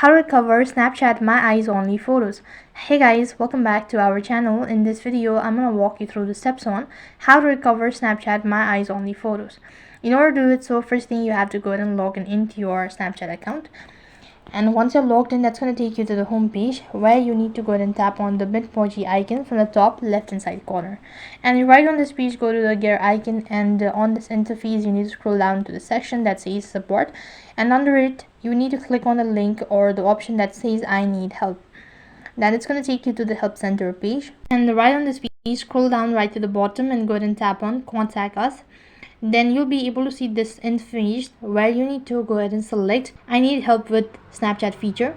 how to recover Snapchat My Eyes Only photos. Hey guys, welcome back to our channel. In this video, I'm going to walk you through the steps on how to recover Snapchat My Eyes Only photos. In order to do it, so first thing you have to go ahead and log in into your Snapchat account. And once you're logged in, that's going to take you to the home page where you need to go ahead and tap on the Bitmoji icon from the top left hand side corner. And right on this page, go to the gear icon, and on this interface you need to scroll down to the section that says support, and under it you need to click on the link or the option that says I need help. Then it's going to take you to the help center page, and right on this page scroll down right to the bottom and go ahead and tap on contact us. Then you'll be able to see this interface where you need to go ahead and select I need help with Snapchat feature.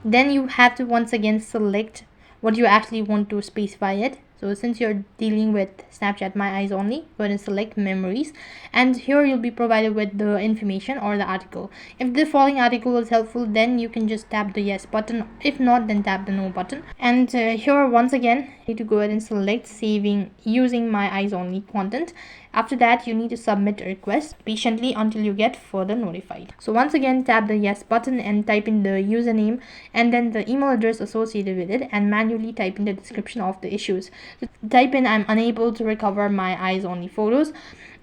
Then you have to once again select what you actually want to specify it. So since you're dealing with Snapchat My Eyes Only, go ahead and select memories, and here you'll be provided with the information or the article. If the following article is helpful, then you can just tap the yes button. If not, then tap the no button. And here once again you need to go ahead and select saving using My Eyes Only content. After that, you need to submit a request patiently until you get further notified. So once again, tap the yes button and type in the username and then the email address associated with it, and manually type in the description of the issues. So type in I'm unable to recover my eyes only photos,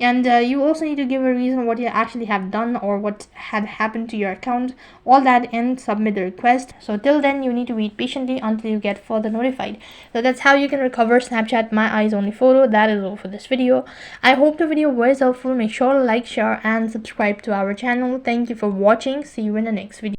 and you also need to give a reason what you actually have done or what had happened to your account, all that, and submit the request. So till then you need to wait patiently until you get further notified. So that's how you can recover Snapchat My Eyes Only photo. That is all for this video. I hope the video was helpful. Make sure to like, share and subscribe to our channel. Thank you for watching. See you in the next video.